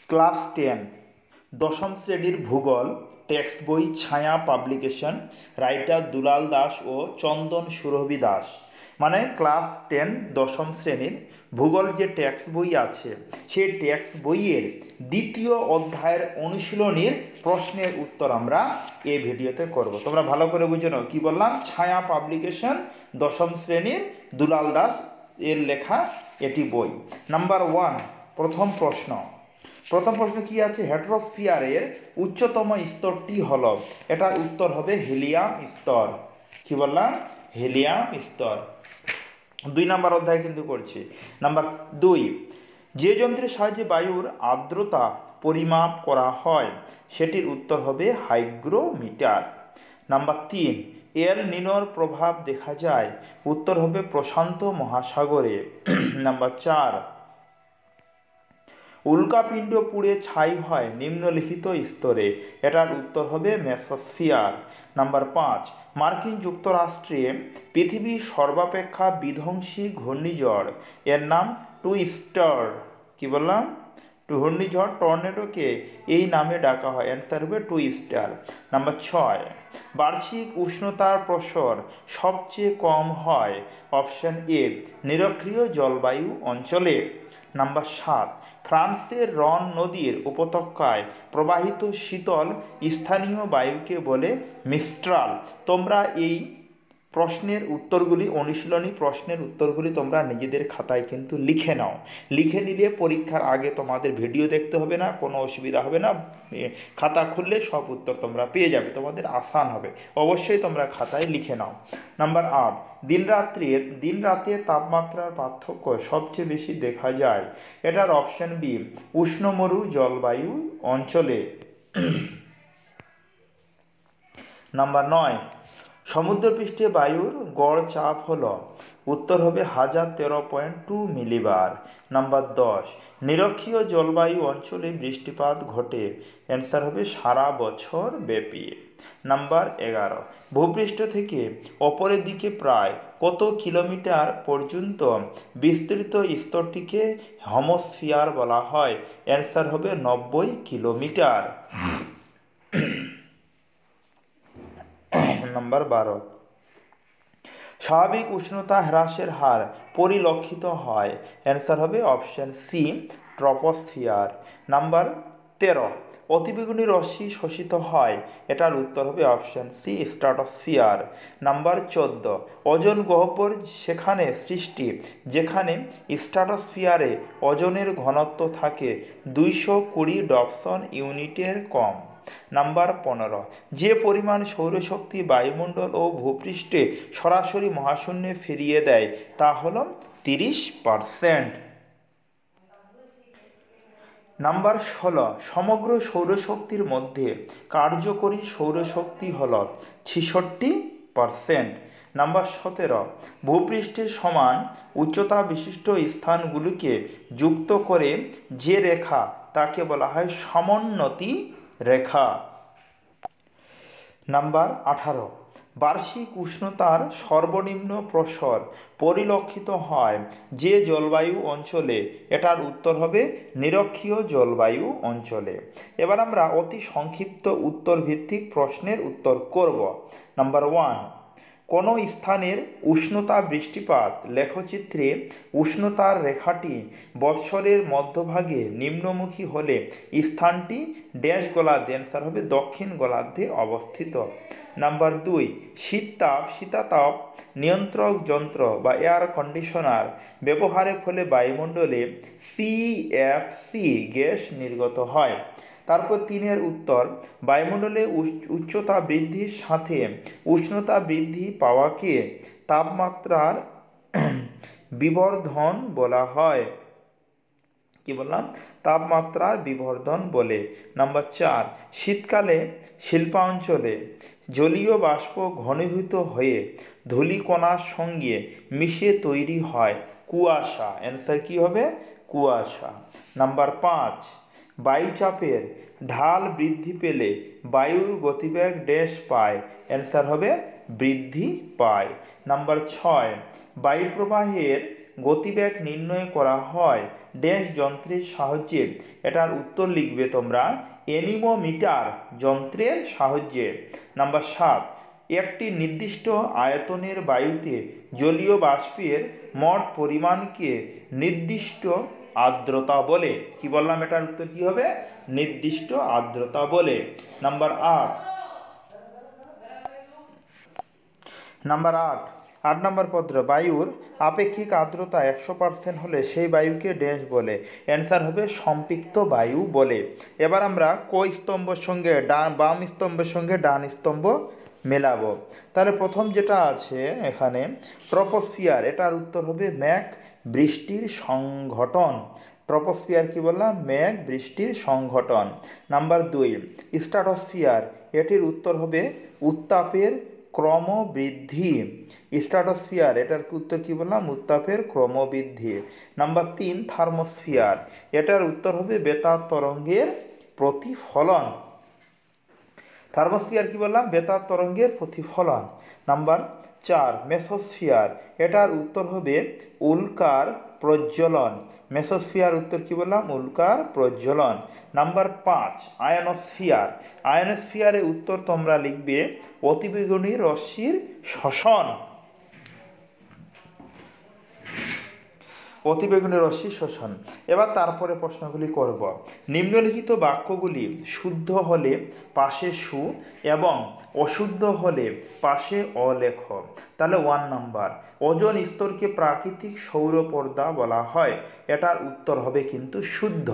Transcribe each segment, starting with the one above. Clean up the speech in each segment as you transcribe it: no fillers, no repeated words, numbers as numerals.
Class 10 দশম শ্রেণীর ভূগোল টেক্সট বই ছায়া পাবলিকেশন, রাইটার দুলাল দাস ও চন্দন সুরভি দাস। মানে ক্লাস 10 দশম শ্রেণীর ভূগোল যে টেক্সট বই আছে সেই টেক্সট বইয়ের দ্বিতীয় অধ্যায়ের অনুশীলনীর প্রশ্নের উত্তর আমরা এই ভিডিওতে করব। তোমরা ভালো করে বুঝে নাও, কি বললাম? ছায়া পাবলিকেশন, দশম শ্রেণীর দুলাল দাস এর লেখা এটি বই। নাম্বার 1, প্রথম প্রশ্ন কি আছে? হেটেরোস্ফিয়ারের উচ্চতম স্তরটি হলো, এটার উত্তর হবে হিলিয়াম স্তর। কি বললাম? হিলিয়াম স্তর। 2 নম্বর অধ্যায় কিন্তু করছি। নাম্বার 2, যে যন্ত্রের সাহায্যে বায়ুর আর্দ্রতা পরিমাপ করা হয় সেটির উত্তর হবে হাইগ্রোমিটার। নাম্বার 3, এল নিনোর প্রভাব দেখা যায়, উত্তর হবে প্রশান্ত মহাসাগরে। নাম্বার 4, উল্কাপিণ্ড পুড়ে ছাই হয় নিম্নলিখিত স্তরে, এটার উত্তর হবে মেসোস্ফিয়ার। নাম্বার 5, মার্কিন যুক্তরাষ্ট্রে পৃথিবীর সর্বাপেক্ষা বিধ্বংসী ঘূর্ণিঝড় এর নাম টুইস্টার। কি বললাম? ঘূর্ণিঝড় টর্নেডোকে এই নামে ডাকা হয়, অ্যান্সার হবে টুইস্টার। নাম্বার 6, বার্ষিক উষ্ণতার প্রসার সবচেয়ে কম হয়, অপশন এ নিরক্ষীয় জলবায়ু অঞ্চলে। নাম্বার 7, ফ্রান্সের রন নদীর উপত্যকায় প্রবাহিত শীতল স্থানীয় বায়ুকে বলে মিস্ট্রাল। তোমরা এই প্রশ্নের উত্তরগুলি, অনুশীলনী প্রশ্নের উত্তরগুলি তোমরা নিজেদের খাতায় কিন্তু লিখে নাও। লিখে নিলে পরীক্ষার আগে তোমাদের ভিডিও দেখতে হবে না, কোনো অসুবিধা হবে না। খাতা খুললে সব উত্তর তোমরা পেয়ে যাবে, তোমাদের আসান হবে। অবশ্যই তোমরা খাতায় লিখে নাও। নাম্বার 8, দিন রাতে তাপমাত্রার পার্থক্য সবচেয়ে বেশি দেখা যায়, এটার অপশন বি উষ্ণমরু জলবায়ু অঞ্চলে। নাম্বার 9, সমুদ্রপৃষ্ঠে বায়ুর গড় চাপ হলো, উত্তর হবে 1013.2 মিলিবার। নাম্বার 10, নিরক্ষীয় জলবায়ু অঞ্চলে বৃষ্টিপাত ঘটে, অ্যান্সার হবে সারা বছর ব্যাপী। নাম্বার 11, ভূপৃষ্ঠ থেকে অপরের দিকে প্রায় কত কিলোমিটার পর্যন্ত বিস্তৃত স্তরটিকে হেমিস্ফিয়ার বলা হয়, অ্যান্সার হবে 90 কিলোমিটার। নাম্বার 12, স্বাভাবিক উষ্ণতা হ্রাসের হার পরিলক্ষিত হয়, অ্যান্সার হবে অপশন সি ট্রপোস্ফিয়ার। নাম্বার 13, অতিবেগুনি রশ্মি শোষিত হয়, এটার উত্তর হবে option C stratosphere. Number 14, ozone গহ্বর সেখানে সৃষ্টি যেখানে স্ট্রাটোস্ফিয়ারে ওজনের ঘনত্ব থাকে 220 ডপসন ইউনিটের কম। নাম্বার 15, যে পরিমাণ সৌরশক্তি বায়ুমণ্ডল ও ভূপৃষ্ঠে সরাসরি মহাশূন্যে ফিরিয়ে দেয় তা হল 30%। নাম্বার 16, সমগ্র সৌরশক্তির মধ্যে কার্যকরী সৌরশক্তি হল 66%। নাম্বার 17, ভূপৃষ্ঠের সমান উচ্চতা বিশিষ্ট স্থানগুলিকে যুক্ত করে যে রেখা তাকে বলা হয় সমোন্নতি রেখা। নাম্বার 18, বার্ষিক উষ্ণতার সর্বনিম্ন প্রসার পরিলক্ষিত হয় যে জলবায়ু অঞ্চলে, এটার উত্তর হবে নিরক্ষীয় জলবায়ু অঞ্চলে। এবার আমরা অতি সংক্ষিপ্ত উত্তর ভিত্তিক প্রশ্নের উত্তর করব। নাম্বার 1, কোনো স্থানের উষ্ণতা বৃষ্টিপাত লেখচিত্রে উষ্ণতার রেখাটি বৎসরের মধ্যভাগে নিম্নমুখী হলে স্থানটি ড্যাশ গোলার্ধে, অ্যান্সার হবে দক্ষিণ গোলার্ধে অবস্থিত। নাম্বার 2, শীতাতাপ নিয়ন্ত্রক যন্ত্র বা এয়ার কন্ডিশনার ব্যবহারের ফলে বায়ুমণ্ডলে সিএফসি গ্যাস নির্গত হয়। তারপর 3 উত্তর, বায়ুমণ্ডলে উচ্চতা বৃদ্ধির সাথে উষ্ণতা বৃদ্ধি পাওয়াকে তাপমাত্রার বিবর্ধন বলা হয়। কি বললাম? তাপমাত্রার বিবর্ধন বলে। নাম্বার 4, শীতকালে শিল্পাঞ্চলে জলীয় বাষ্প ঘনীভূত হয়ে ধূলিকণার সঙ্গে মিশে তৈরি হয় কুয়াশা, অ্যান্সার কি হবে? কুয়াশা। নাম্বার 5, বায়ুচাপের ঢাল বৃদ্ধি পেলে বায়ুর গতিবেগ ড্যাশ পায়, অ্যান্সার হবে বৃদ্ধি পায়। নাম্বার 6, বায়ুপ্রবাহের গতিবেগ নির্ণয় করা হয় ড্যাশ যন্ত্রের সাহায্যে। এটার উত্তর লিখবে তোমরা অ্যানিমোমিটার যন্ত্রের সাহায্যে। নাম্বার 7, একটি নির্দিষ্ট আয়তনের বায়ুতে জলীয় বাষ্পের মোট পরিমাণকে নির্দিষ্ট আর্দ্রতা বলে। কি বললাম, এটার উত্তর কি হবে? নির্দিষ্ট আর্দ্রতা বলে। নাম্বার 8, 8 নম্বর পত্র, বায়ুর আপেক্ষিক আর্দ্রতা 100% হলে সেই বায়ুকে ড্যাশ বলে। অ্যান্সার হবে সম্পৃক্ত বায়ু বলে। এবার আমরা স্তম্ভের সঙ্গে বাম স্তম্ভের সঙ্গে ডান স্তম্ভ মেলাবো। তাহলে প্রথম যেটা আছে এখানে ট্রপোস্ফিয়ার, এটার উত্তর হবে মেঘ বৃষ্টির সংঘটন। ট্রপোস্ফিয়ার কি বললাম? মেঘ বৃষ্টির সংঘটন। নাম্বার 2, স্ট্রাটোস্ফিয়ার, এটির উত্তর হবে উত্তাপের ক্রমবৃদ্ধি। স্ট্রাটোস্ফিয়ার, এটার উত্তর কি বললাম? উত্তাপের ক্রমবৃদ্ধি। নাম্বার 3, থার্মোস্ফিয়ার, এটার উত্তর হবে বেতার তরঙ্গের প্রতিফলন। থার্মোস্ফিয়ার কি বললাম? বেতার তরঙ্গের প্রতিফলন। নাম্বার 4, মেসোস্ফিয়ার, এটার উত্তর হবে উল্কার প্রজ্বলন। মেসোস্ফিয়ার উত্তর কি বললাম? উল্কার প্রজ্বলন। নাম্বার 5, আয়নোস্ফিয়ার, আয়নোস্ফিয়ারের উত্তর তোমরা লিখবে অতিবেগুনি রশ্মির শোষণ। অতিবেগুনি রশ্মি শোষণ। এবার তারপরে প্রশ্নগুলি করব। নিম্নলিখিত বাক্যগুলি শুদ্ধ হলে পাশে সু এবং অশুদ্ধ হলে পাশে অ লেখ। তাহলে 1 নাম্বার, ওজোন স্তরকে প্রাকৃতিক সৌর পর্দা বলা হয়। এটার উত্তর হবে কিন্তু শুদ্ধ।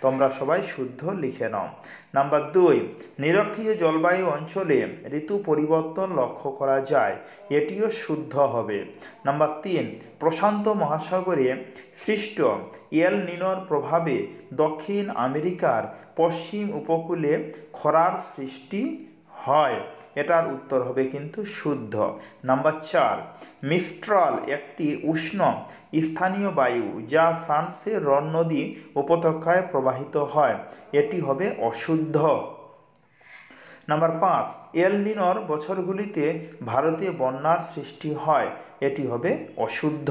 তোমরা সবাই শুদ্ধ লিখে নাও। নাম্বার 2, নিরক্ষীয় জলবায়ু অঞ্চলে ঋতু পরিবর্তন লক্ষ্য করা যায়। এটিও শুদ্ধ হবে। নাম্বার 3, প্রশান্ত মহাসাগরে সৃষ্ট এল নিনোর প্রভাবে দক্ষিণ আমেরিকার পশ্চিম উপকূলে খরার সৃষ্টি হয়। এটার উত্তর হবে কিন্তু শুদ্ধ। নাম্বার 4, মিস্ট্রাল একটি উষ্ণ স্থানীয় বায়ু যা ফ্রান্সের রন নদী উপত্যকায় প্রবাহিত হয়। এটি হবে অশুদ্ধ। নাম্বার 5, এল নিনোর বছরগুলিতে ভারতে বন্যার সৃষ্টি হয়। এটি হবে অশুদ্ধ।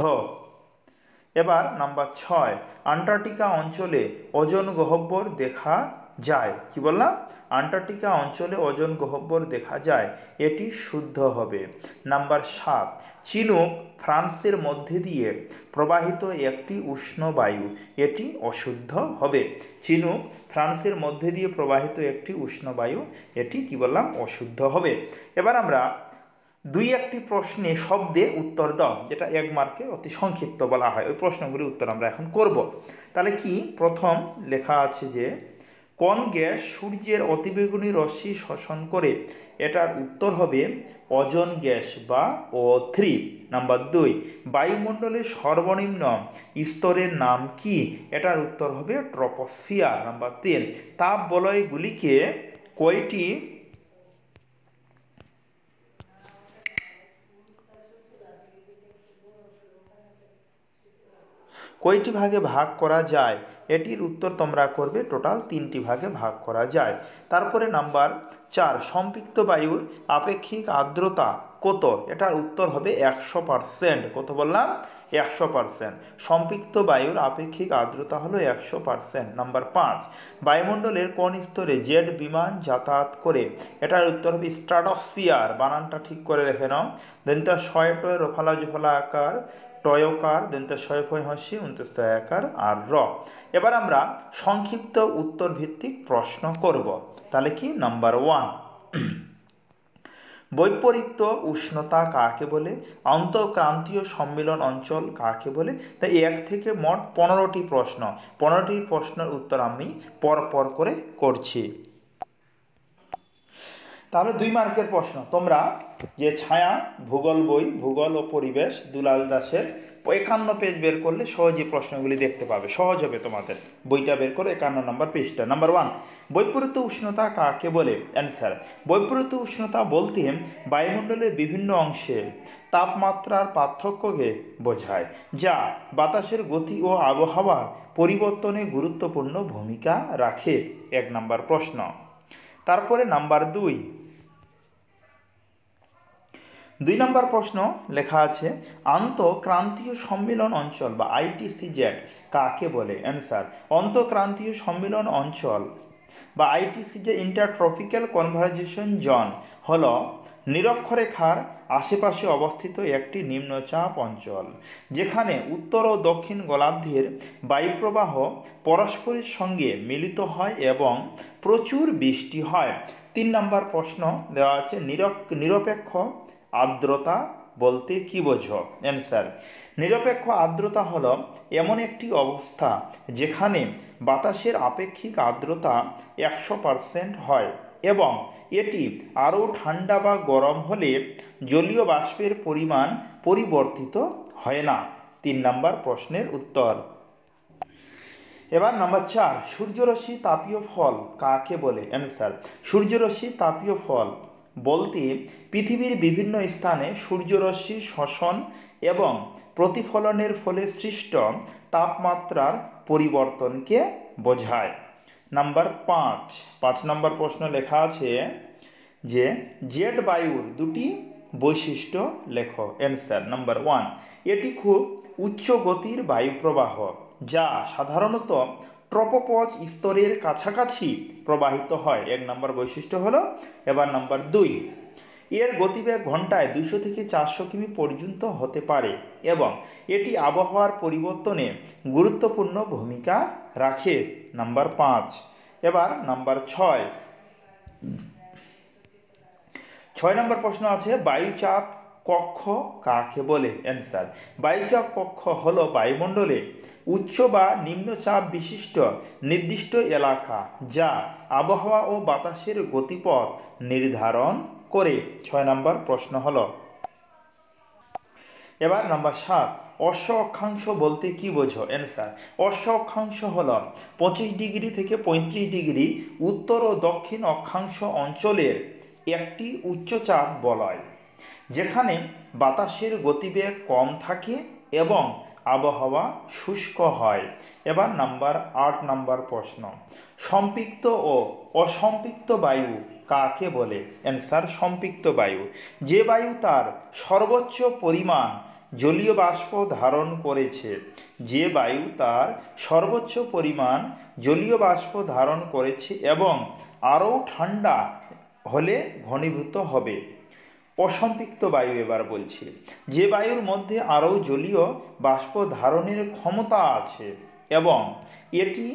এবার নাম্বার 6, আন্টার্কটিকা অঞ্চলে ওজোন গহ্বর দেখা যায়। কি বললাম? আন্টার্কটিকা অঞ্চলে ওজোন গহ্বর দেখা যায়। এটি শুদ্ধ হবে। নাম্বার 7, চিনুক ফ্রান্সের মধ্যে দিয়ে প্রবাহিত একটি উষ্ণ বায়ু। এটি অশুদ্ধ হবে। চিনুক ফ্রান্সের মধ্যে দিয়ে প্রবাহিত একটি উষ্ণ বায়ু, এটি কি বললাম? অশুদ্ধ হবে। এবার আমরা 2-1টি প্রশ্নে শব্দে উত্তর দাও, যেটা 1 মার্কে অতি সংক্ষিপ্ত বলা হয়। ওই প্রশ্নগুলির উত্তর আমরা এখন করব। তাহলে কি প্রথম লেখা আছে যে কোন গ্যাস সূর্যের অতিবেগুনি রশ্মি শোষণ করে? এটার উত্তর হবে ওজোন গ্যাস বা O3। নাম্বার 2, বায়ুমণ্ডলের সর্বনিম্ন স্তরের নাম কি? এটার উত্তর হবে ট্রপোস্ফিয়ার। নাম্বার 3, তাপ বলয়গুলিকে কয়টি ভাগে ভাগ করা যায়? এটির উত্তর তোমরা করবে টোটাল 3টি ভাগে ভাগ করা যায়। তারপরে নাম্বার 4, সম্পৃক্ত বায়ুর আপেক্ষিক আর্দ্রতা কত? এটার উত্তর হবে 100%। কত বললাম? 100%। সম্পৃক্ত বায়ুর আপেক্ষিক আর্দ্রতা হলো 100%। নাম্বার 5, বায়ুমণ্ডলের কোন স্তরে জেট বিমান যাতায়াত করে? এটার উত্তর হবে স্ট্রাটোস্ফিয়ার। বানানটা ঠিক করে দেখে নাও। দন্ত শয় টয় রফালা জফলা আকার টয়কার দন্ত শয় ফয় হস্যি আকার আর র। এবার আমরা সংক্ষিপ্ত উত্তর ভিত্তিক প্রশ্ন করব। তাহলে কি? নাম্বার 1, বৈপরীত্য উষ্ণতা কাকে বলে? আন্তঃক্রান্তীয় সম্মিলন অঞ্চল কাকে বলে? তাই 1 থেকে মোট 15টি প্রশ্ন। 15টি প্রশ্নের উত্তর আমি পরপর করে করছি। তাহলে 2 মার্কের প্রশ্ন, তোমরা যে ছায়া ভূগোল বই, ভূগোল ও পরিবেশ দুলাল দাসের 51 পেজ বের করলে সহজেই প্রশ্নগুলি দেখতে পাবে। সহজ হবে তোমাদের। বইটা বের করে 51 নম্বর পৃষ্ঠা। নাম্বার 1, বৈপরীত্য উষ্ণতা কাকে বলে? অ্যান্সার, বৈপরীত্য উষ্ণতা বলতে বায়ুমণ্ডলের বিভিন্ন অংশে তাপমাত্রার পার্থক্যকে বোঝায়, যা বাতাসের গতি ও আবহাওয়ার পরিবর্তনে গুরুত্বপূর্ণ ভূমিকা রাখে। 1 নম্বর প্রশ্ন। তারপরে নাম্বার 2, 2 নম্বর প্রশ্ন লেখা আছে আন্তঃক্রান্তীয় সম্মিলন অঞ্চল বা আইটিসিজেড কাকে বলে? অ্যান্সার, অন্তঃক্রান্তীয় সম্মিলন অঞ্চল বা আইটিসিজেড ইন্টারট্রপিক্যাল কনভারজেশন জোন হল নিরক্ষরেখার আশেপাশে অবস্থিত একটি নিম্নচাপ অঞ্চল, যেখানে উত্তর ও দক্ষিণ গোলার্ধের বায়ুপ্রবাহ পরস্পরের সঙ্গে মিলিত হয় এবং প্রচুর বৃষ্টি হয়। 3 নম্বর প্রশ্ন দেওয়া আছে নিরপেক্ষ আর্দ্রতা বলতে কি বোঝো? অ্যান্সার, নিরপেক্ষ আর্দ্রতা হলো এমন একটি অবস্থা যেখানে বাতাসের আপেক্ষিক আর্দ্রতা 100% হয় এবং এটি আরও ঠান্ডা বা গরম হলে জলীয় বাষ্পের পরিমাণ পরিবর্তিত হয় না। 3 নম্বর প্রশ্নের উত্তর। এবার নাম্বার 4, সূর্যরশ্মি তাপীয় ফল কাকে বলে? অ্যান্সার, সূর্যরশ্মি তাপীয় ফল বলতে পৃথিবীর বিভিন্ন স্থানে সূর্যরশ্মি শোষণ এবং প্রতিফলনের ফলে সৃষ্ট তাপমাত্রার পরিবর্তনকে বোঝায়। নাম্বার 5 নম্বর প্রশ্ন লেখা আছে যে জেট বায়ুর দুটি বৈশিষ্ট্য লেখো। অ্যান্সার, নাম্বার 1, এটি খুব উচ্চ গতির বায়ুপ্রবাহ যা সাধারণত ট্রপোপজ স্তরের কাছাকাছি প্রবাহিত হয়। 1 নম্বর বৈশিষ্ট্য হলো। এবার নাম্বার 2, এর গতিবেগ ঘন্টায় 200 থেকে 400 কিমি পর্যন্ত হতে পারে এবং এটি আবহাওয়ার পরিবর্তনে গুরুত্বপূর্ণ ভূমিকা রাখে। নাম্বার 5। এবার নাম্বার 6 নম্বর প্রশ্ন আছে বায়ুচাপ কক্ষ কাকে বলে? অ্যান্সার, বায়ুচাপ কক্ষ হল বায়ুমণ্ডলে উচ্চ বা নিম্নচাপ বিশিষ্ট নির্দিষ্ট এলাকা যা আবহাওয়া ও বাতাসের গতিপথ নির্ধারণ করে। 6 নম্বর প্রশ্ন হল। এবার নাম্বার 7, অশ্ব অক্ষাংশ বলতে কি বোঝো? অ্যান্সার, অশ্ব অক্ষাংশ হল 25 ডিগ্রি থেকে 35 ডিগ্রি উত্তর ও দক্ষিণ অক্ষাংশ অঞ্চলের একটি উচ্চচাপ বলয়, যেখানে বাতাসের গতিবেগ কম থাকে এবং আবহাওয়া শুষ্ক হয়। এবার নাম্বার 8 নম্বর প্রশ্ন, সম্পৃক্ত ও অসম্পৃক্ত বায়ু কাকে বলে? অ্যান্সার, সম্পৃক্ত বায়ু যে বায়ু তার সর্বোচ্চ পরিমাণ জলীয় বাষ্প ধারণ করেছে, যে বায়ু তার সর্বোচ্চ পরিমাণ জলীয় বাষ্প ধারণ করেছে এবং আরও ঠান্ডা হলে ঘনীভূত হবে। অসম্পৃক্ত বায়ু এবার বলছি, যে বায়ুর মধ্যে আরও জলীয় বাষ্প ধারণের ক্ষমতা আছে এবং এটি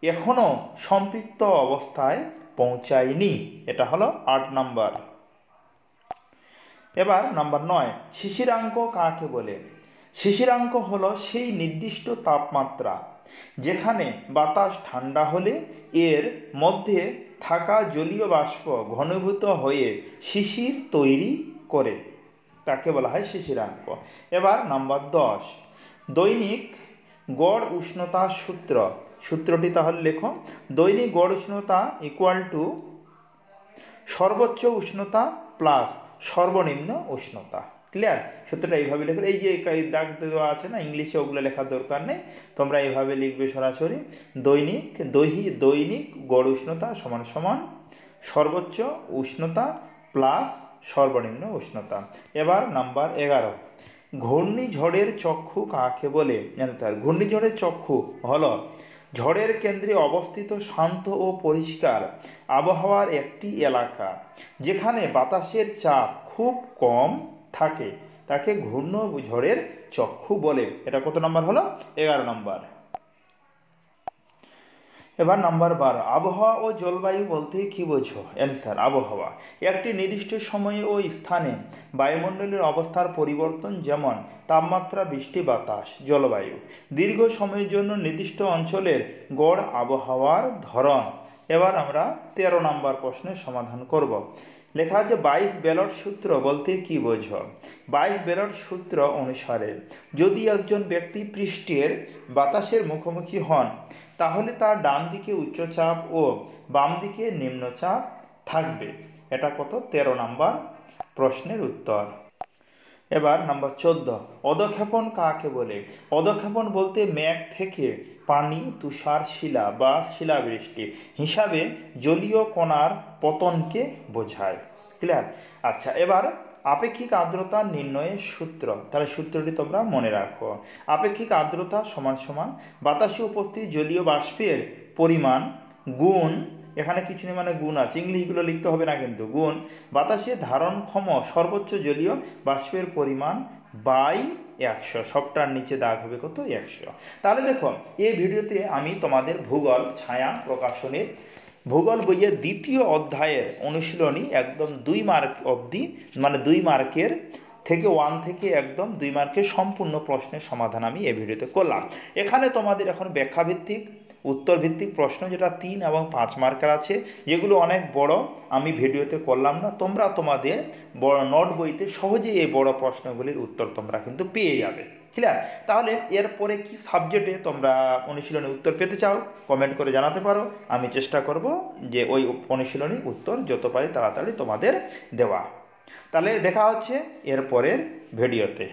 এখনও সম্পৃক্ত অবস্থায় পৌঁছায়নি। এটা হলো 8 নম্বর। এবার নাম্বার 9, শিশিরাঙ্ক কাকে বলে? শিশিরাঙ্ক হলো সেই নির্দিষ্ট তাপমাত্রা যেখানে বাতাস ঠান্ডা হলে এর মধ্যে থাকা জলীয় বাষ্প ঘনীভূত হয়ে শিশির তৈরি করে, তাকে বলা হয় শিশিরাঙ্ক। এবার নাম্বার 10, দৈনিক গড় উষ্ণতা সূত্রটি তাহলে লেখো। দৈনিক গড় উষ্ণতা ইকুয়াল টু সর্বোচ্চ উষ্ণতা প্লাস সর্বনিম্ন উষ্ণতা। ক্লিয়ার? সূত্রটা এইভাবে লেখো। এই যে দাগ দেওয়া আছে না ইংলিশে, ওগুলো লেখার দরকার নেই, তোমরা এইভাবে লিখবে সরাসরি। দৈনিক গড় উষ্ণতা সমান সমান সর্বোচ্চ উষ্ণতা প্লাস সর্বনিম্ন উষ্ণতা। এবার নাম্বার 11, ঘূর্ণিঝড়ের চক্ষু কাকে বলে? অ্যান্সার, ঘূর্ণিঝড়ের চক্ষু হলো ঝড়ের কেন্দ্রে অবস্থিত শান্ত ও পরিষ্কার আবহাওয়ার একটি এলাকা যেখানে বাতাসের চাপ খুব কম থাকে, তাকে ঘূর্ণিঝড়ের চক্ষু বলে। এটা কত নম্বর হলো? 11 নম্বর। এবার নাম্বার 12, আবহাওয়া ও জলবায়ু বলতে কি বোঝো? অ্যান্সার, আবহাওয়া একটি নির্দিষ্ট সময়ে ও স্থানে বায়ুমণ্ডলের অবস্থার পরিবর্তন, যেমন তাপমাত্রা, বৃষ্টি, বাতাস। জলবায়ু দীর্ঘ সময়ের জন্য নির্দিষ্ট অঞ্চলের গড় আবহাওয়ার ধরন। এবার আমরা 13 নম্বর প্রশ্নের সমাধান করব। লেখা আছে 22 বেলট সূত্র বলতে কি বোঝো? 22 বেলট সূত্র অনুসারে যদি একজন ব্যক্তি পৃষ্ঠের বাতাসের মুখোমুখি হন তাহলে তার ডান দিকে উচ্চচাপ ও বাম দিকে নিম্নচাপ থাকবে। এটা কত? 13 নম্বর প্রশ্নের উত্তর। এবার নাম্বার 14, অধঃক্ষেপণ কাকে বলে? অধঃক্ষেপণ বলতে মেঘ থেকে পানি, তুষার, শিলা বা শিলাবৃষ্টি হিসাবে জলীয় কণার পতনকে বোঝায়। ক্লিয়ার? আচ্ছা, এবার আপেক্ষিক আর্দ্রতা নির্ণয়ের সূত্র, তাহলে সূত্রটি তোমরা মনে রাখো। আপেক্ষিক আর্দ্রতা সমান সমান বাতাসে উপস্থিত জলীয় বাষ্পের পরিমাণ গুণ, এখানে কিছু নেই মানে গুণ আছে, ইংলিশগুলো লিখতে হবে না কিন্তু, গুণ বাতাসে ধারণক্ষম সর্বোচ্চ জলীয় বাষ্পের পরিমাণ বাই 100, সবটার নিচে দাগ হবে কত 100। তাহলে দেখো এই ভিডিওতে আমি তোমাদের ভূগোল ছায়া প্রকাশনের ভূগোল বইয়ের দ্বিতীয় অধ্যায়ের অনুশীলনী একদম 2 মার্ক অবধি, মানে 2 মার্কের থেকে 1 থেকে একদম 2 মার্কের সম্পূর্ণ প্রশ্নের সমাধান আমি এই ভিডিওতে করলাম। এখানে তোমাদের এখন ব্যাখ্যাভিত্তিক উত্তর ভিত্তিক প্রশ্ন যেটা 3 এবং 5 মার্কার আছে, যেগুলো অনেক বড়, আমি ভিডিওতে করলাম না, তোমরা তোমাদের বড় নোট বইতে সহজেই এই বড় প্রশ্নগুলির উত্তর তোমরা কিন্তু পেয়ে যাবে। ক্লিয়ার? তাহলে এরপরে কি সাবজেক্টে তোমরা অনুশীলনী উত্তর পেতে চাও কমেন্ট করে জানাতে পারো, আমি চেষ্টা করব যে ওই অনুশীলনী উত্তর যত পারি তাড়াতাড়ি তোমাদের দেওয়া। তাহলে দেখা হচ্ছে এরপরের ভিডিওতে।